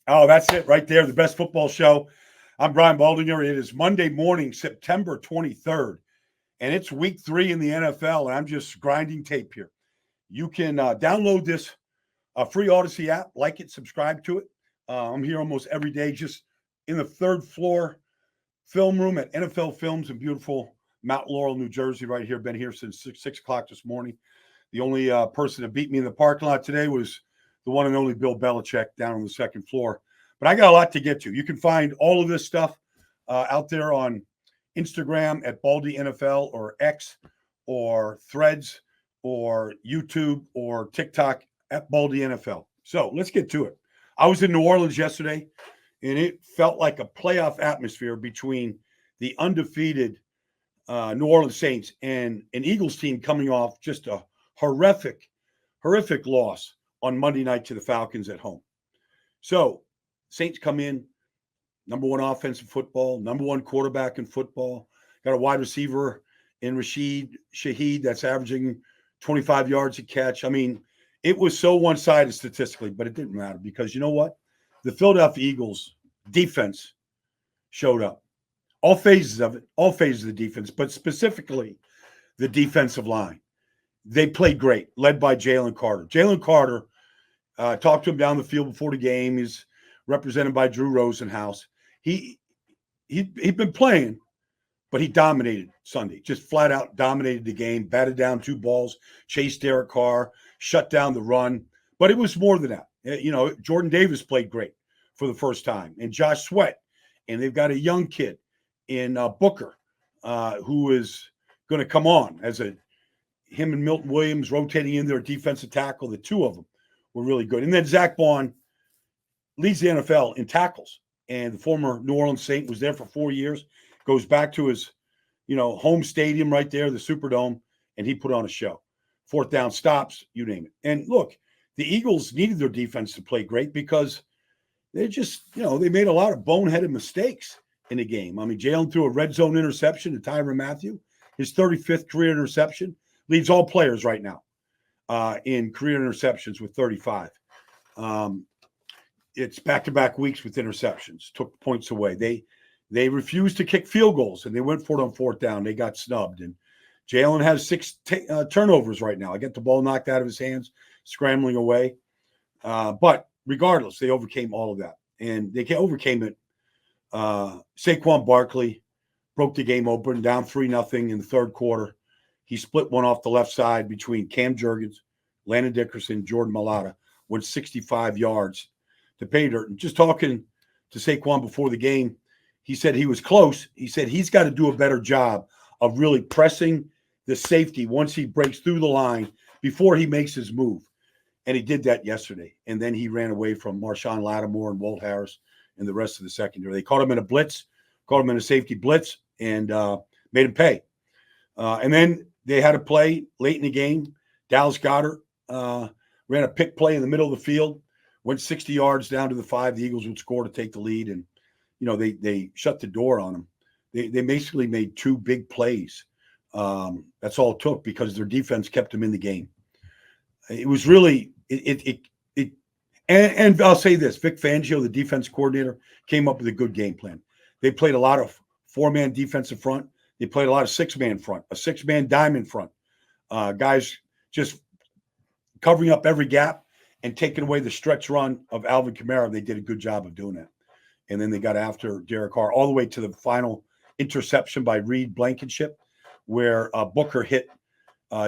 Oh, that's it right there. The best football show. I'm Brian Baldinger. It is Monday morning, September 23rd, and it's week 3 in the NFL, and I'm just grinding tape here. You can download this free Odyssey app, like it, subscribe to it. I'm here almost every day, just in the third floor film room at NFL Films in beautiful Mount Laurel, New Jersey, right here. Been here since 6 o'clock this morning. The only person that beat me in the parking lot today was the one and only Bill Belichick down on the second floor. But I got a lot to get to. You can find all of this stuff out there on Instagram at Baldy NFL or X or Threads or YouTube or TikTok at Baldy NFL. So let's get to it. I was in New Orleans yesterday, and it felt like a playoff atmosphere between the undefeated New Orleans Saints and an Eagles team coming off just a horrific loss on Monday night to the Falcons at home. So Saints come in, number one offensive football, number one quarterback in football, got a wide receiver in Rashid Shaheed that's averaging 25 yards a catch. I mean, it was so one-sided statistically, but it didn't matter because you know what? The Philadelphia Eagles defense showed up. All phases of it, all phases of the defense, but specifically the defensive line. They played great, led by Jalen Carter. Jalen Carter, talked to him down the field before the game. He's represented by Drew Rosenhaus. He'd been playing, but he dominated Sunday. Just flat out dominated the game, batted down 2 balls, chased Derek Carr, shut down the run. But it was more than that. You know, Jordan Davis played great for the first time, and Josh Sweat. And they've got a young kid in Booker who is going to come on as him and Milton Williams rotating in their defensive tackle. The two of them were really good. And then Zach Bond leads the NFL in tackles. And the former New Orleans Saint was there for 4 years, goes back to his, home stadium right there, the Superdome, and he put on a show. 4th down stops, you name it. And look, the Eagles needed their defense to play great because they just, they made a lot of boneheaded mistakes in the game. I mean, Jalen threw a red zone interception to Tyrann Mathieu, his 35th career interception, leads all players right now in career interceptions with 35. It's back-to-back weeks with interceptions, took points away. They refused to kick field goals, and they went for it on 4th down. They got snubbed. And Jalen has 6 turnovers right now. I get the ball knocked out of his hands, scrambling away. But regardless, they overcame all of that. And they overcame it. Saquon Barkley broke the game open, down 3-0 in the third quarter. He split one off the left side between Cam Jurgens, Landon Dickerson, Jordan Mailata, went 65 yards to pay dirt. And just talking to Saquon before the game, he said he was close. He said he's got to do a better job of really pressing the safety once he breaks through the line before he makes his move. And he did that yesterday. And then he ran away from Marshawn Lattimore and Walt Harris and the rest of the secondary. They caught him in a blitz, caught him in a safety blitz, and made him pay. And then they had a play late in the game. Dallas Goedert ran a pick play in the middle of the field, went 60 yards down to the 5. The Eagles would score to take the lead, and they shut the door on them. They basically made 2 big plays. That's all it took because their defense kept them in the game. It was really and I'll say this: Vic Fangio, the defense coordinator, came up with a good game plan. They played a lot of 4-man defensive front. They played a lot of 6-man front, a 6-man diamond front. Guys just covering up every gap and taking away the stretch run of Alvin Kamara. They did a good job of doing that. And then they got after Derek Carr all the way to the final interception by Reed Blankenship, where Booker hit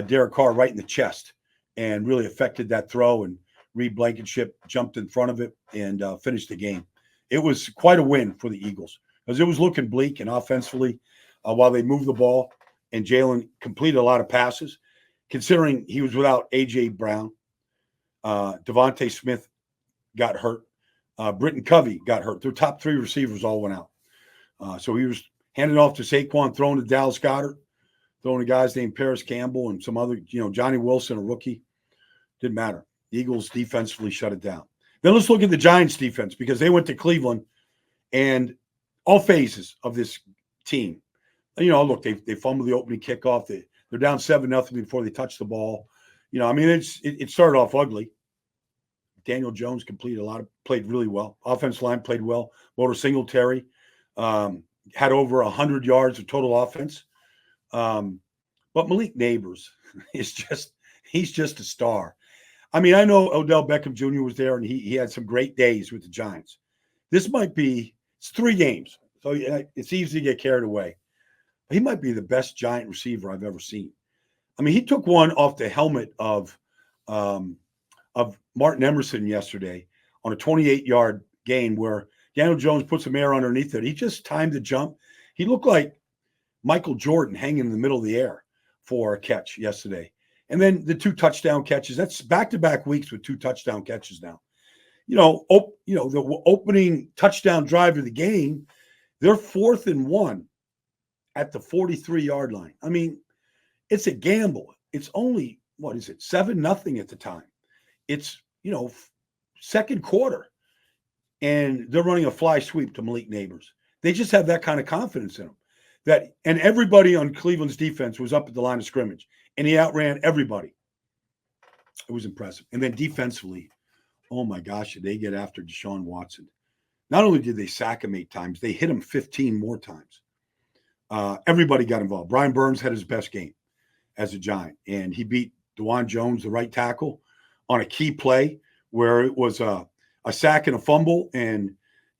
Derek Carr right in the chest and really affected that throw. And Reed Blankenship jumped in front of it and finished the game. It was quite a win for the Eagles because it was looking bleak, and offensively, while they moved the ball and Jalen completed a lot of passes, considering he was without A.J. Brown, Devontae Smith got hurt, Britton Covey got hurt. Their top 3 receivers all went out. So he was handed off to Saquon, throwing to Dallas Goedert, throwing to guys named Paris Campbell and some other, Johnny Wilson, a rookie. Didn't matter. The Eagles defensively shut it down. Then let's look at the Giants defense because they went to Cleveland and all phases of this team. Look, they fumbled the opening kickoff. They're down 7-0 before they touch the ball. It started off ugly. Daniel Jones played really well. Offensive line played well. Motor Singletary had over 100 yards of total offense. But Malik Nabers he's just a star. I mean, I know Odell Beckham Jr. was there, and he had some great days with the Giants. It's 3 games, so it's easy to get carried away. He might be the best Giant receiver I've ever seen. I mean, he took one off the helmet of Martin Emerson yesterday on a 28-yard gain where Daniel Jones put some air underneath it. He just timed the jump. He looked like Michael Jordan hanging in the middle of the air for a catch yesterday. And then the 2 touchdown catches. That's back-to-back weeks with 2 touchdown catches now. The opening touchdown drive of the game, they're 4th and 1 at the 43-yard line. I mean, it's a gamble. It's only, 7-0 at the time. It's, second quarter. And they're running a fly sweep to Malik Nabers. They just have that kind of confidence in them. And everybody on Cleveland's defense was up at the line of scrimmage, and he outran everybody. It was impressive. And then defensively, oh my gosh, did they get after Deshaun Watson? Not only did they sack him 8 times, they hit him 15 more times. Everybody got involved. Brian Burns had his best game as a Giant, and he beat DeJuan Jones, the right tackle, on a key play where it was a sack and a fumble, and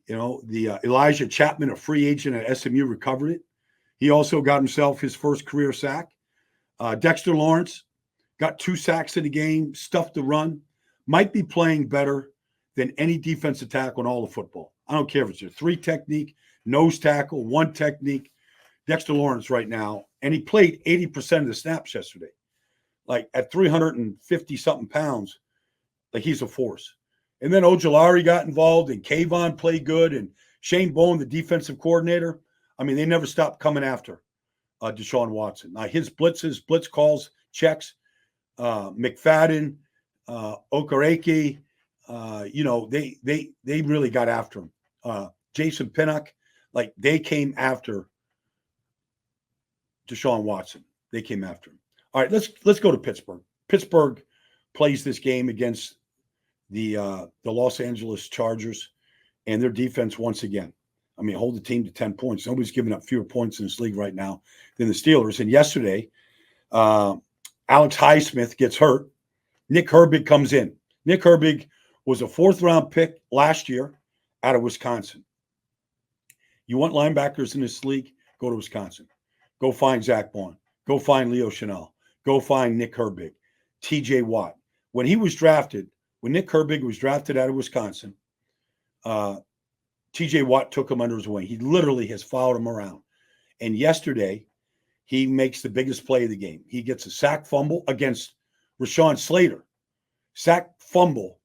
the Elijah Chapman, a free agent at SMU, recovered it. He also got himself his first career sack. Dexter Lawrence got 2 sacks in the game, stuffed the run, might be playing better than any defensive tackle in all of football. I don't care if it's a 3 technique, nose tackle, 1 technique. Dexter Lawrence right now, and he played 80% of the snaps yesterday. Like at 350-something pounds, like he's a force. And then Ojulari got involved, and Kayvon played good, and Shane Bowen, the defensive coordinator, I mean, they never stopped coming after Deshaun Watson. Now, his blitz calls, checks, McFadden, Okereke, they really got after him. Jason Pinnock, like they came after Deshaun Watson. They came after him. All right, let's go to Pittsburgh. Pittsburgh plays this game against the Los Angeles Chargers, and their defense once again. I mean, hold the team to 10 points. Nobody's giving up fewer points in this league right now than the Steelers. And yesterday, Alex Highsmith gets hurt. Nick Herbig comes in. Nick Herbig was a 4th-round pick last year out of Wisconsin. You want linebackers in this league? Go to Wisconsin. Go find Zach Bond. Go find Leo Chenal. Go find Nick Herbig. TJ Watt. When Nick Herbig was drafted out of Wisconsin, TJ Watt took him under his wing. He literally has followed him around. And yesterday, he makes the biggest play of the game. He gets a sack fumble against Rashawn Slater. Sack fumble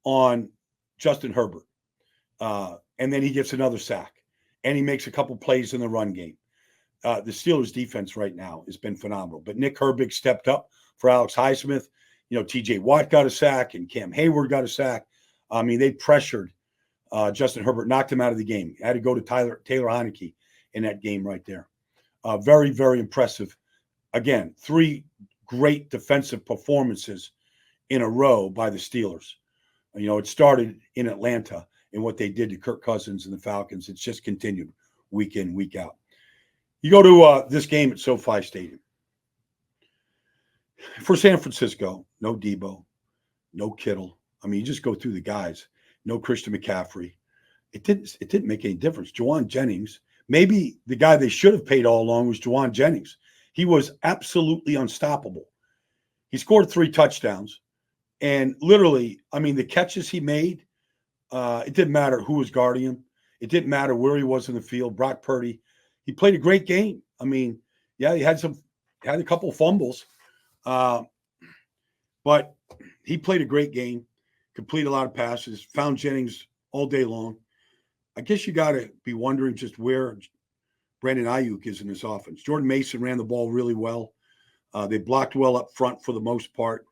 on Justin Herbert. And then he gets another sack. And he makes a couple plays in the run game. The Steelers' defense right now has been phenomenal. But Nick Herbig stepped up for Alex Highsmith. TJ Watt got a sack, and Cam Hayward got a sack. I mean, they pressured Justin Herbert, knocked him out of the game. Had to go to Taylor Heineke in that game right there. Very, very impressive. Again, 3 great defensive performances in a row by the Steelers. It started in Atlanta and what they did to Kirk Cousins and the Falcons. It's just continued week in, week out. You go to this game at SoFi Stadium. For San Francisco, no Debo, no Kittle. I mean, you just go through the guys. No Christian McCaffrey. It didn't make any difference. Juwan Jennings, maybe the guy they should have paid all along was Juwan Jennings. He was absolutely unstoppable. He scored 3 touchdowns. And literally, I mean, the catches he made, it didn't matter who was guarding him. It didn't matter where he was in the field. Brock Purdy, he played a great game. I mean, yeah, he had a couple fumbles. But he played a great game, completed a lot of passes, found Jennings all day long. I guess you got to be wondering just where Brandon Ayuk is in this offense. Jordan Mason ran the ball really well. They blocked well up front for the most part.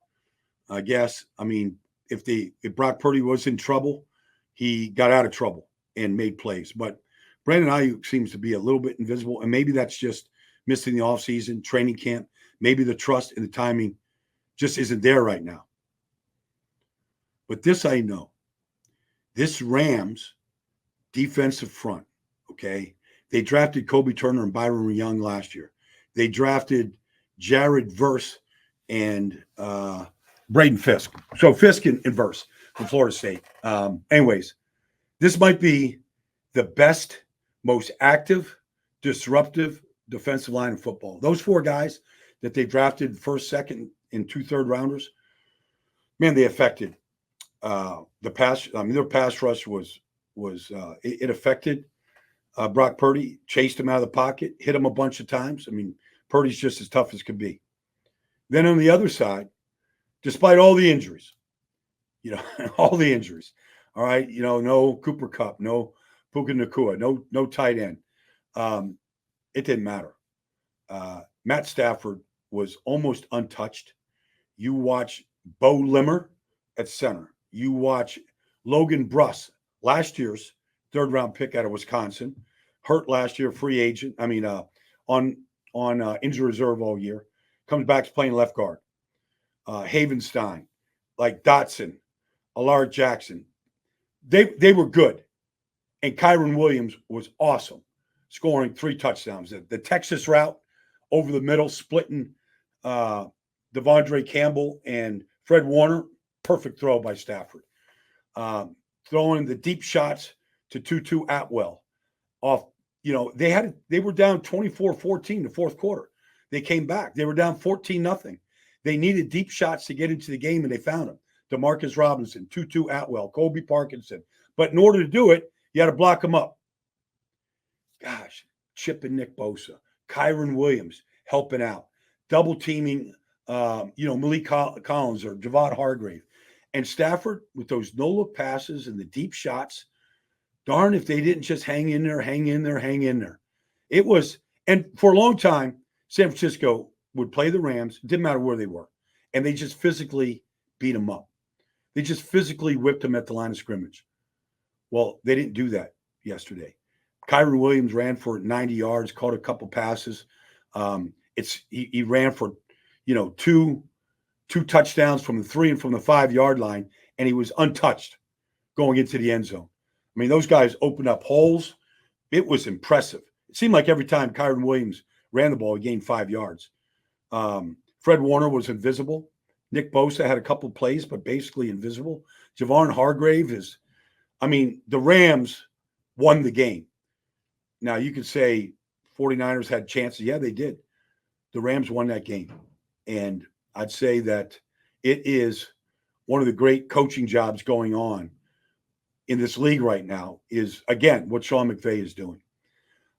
I guess, I mean, if Brock Purdy was in trouble, he got out of trouble and made plays. But Brandon Ayuk seems to be a little bit invisible, and maybe that's just missing the offseason, training camp. Maybe the trust and the timing just isn't there right now. But this I know. This Rams defensive front, okay? They drafted Kobe Turner and Byron Young last year. They drafted Jared Verse and Braden Fisk. So Fisk and Verse from Florida State. Anyways, this might be the best, most active, disruptive defensive line in football. Those four guys that they drafted first, second, and 2 third-rounders, man, they affected the pass. I mean, their pass rush was it affected Brock Purdy, chased him out of the pocket, hit him a bunch of times. I mean, Purdy's just as tough as could be. Then on the other side, despite all the injuries, all the injuries, all right, no Cooper Kupp, no Puka Nacua, no tight end. It didn't matter. Matt Stafford was almost untouched. You watch Bo Limmer at center. You watch Logan Bruss, last year's third-round pick out of Wisconsin, hurt last year, free agent. I mean, on injury reserve all year. Comes back to playing left guard. Havenstein, like Dotson, Allard Jackson. They were good. And Kyron Williams was awesome, scoring 3 touchdowns. The Texas route over the middle, splitting Devondre Campbell and Fred Warner, perfect throw by Stafford. Throwing the deep shots to Tutu Atwell off. They were down 24-14 the fourth quarter. They came back. They were down 14-0. They needed deep shots to get into the game, and they found them. DeMarcus Robinson, Tutu Atwell, Kobe Parkinson. But in order to do it, you had to block them up. Gosh, Chip and Nick Bosa, Kyron Williams helping out, double teaming, Malik Collins or Javon Hargrave. And Stafford with those no-look passes and the deep shots, darn if they didn't just hang in there. It was, and for a long time, San Francisco would play the Rams, didn't matter where they were, and they just physically beat them up. They just physically whipped them at the line of scrimmage. Well, they didn't do that yesterday. Kyron Williams ran for 90 yards, caught a couple passes. He ran for, 2 touchdowns from the 3 and from the 5-yard line, and he was untouched going into the end zone. I mean, those guys opened up holes. It was impressive. It seemed like every time Kyron Williams ran the ball, he gained 5 yards. Fred Warner was invisible. Nick Bosa had a couple plays, but basically invisible. Javon Hargrave the Rams won the game. Now, you could say 49ers had chances. Yeah, they did. The Rams won that game. And I'd say that it is one of the great coaching jobs going on in this league right now is, again, what Sean McVay is doing.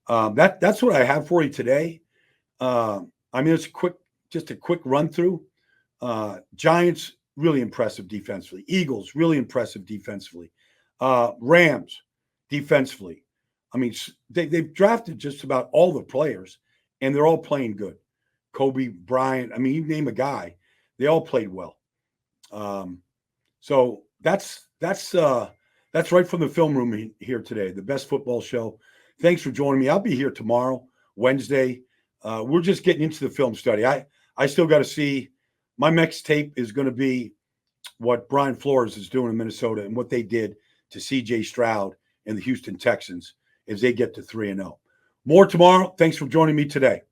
That's what I have for you today. It's just a quick run through. Giants, really impressive defensively. Eagles, really impressive defensively. Rams, defensively. They've drafted just about all the players, and they're all playing good. Kobe Bryant, you name a guy, they all played well. So that's right from the film room here today, the best football show. Thanks for joining me. I'll be here tomorrow, Wednesday. We're just getting into the film study. I still got to see. My next tape is going to be what Brian Flores is doing in Minnesota and what they did to C.J. Stroud and the Houston Texans as they get to 3-0. More tomorrow. Thanks for joining me today.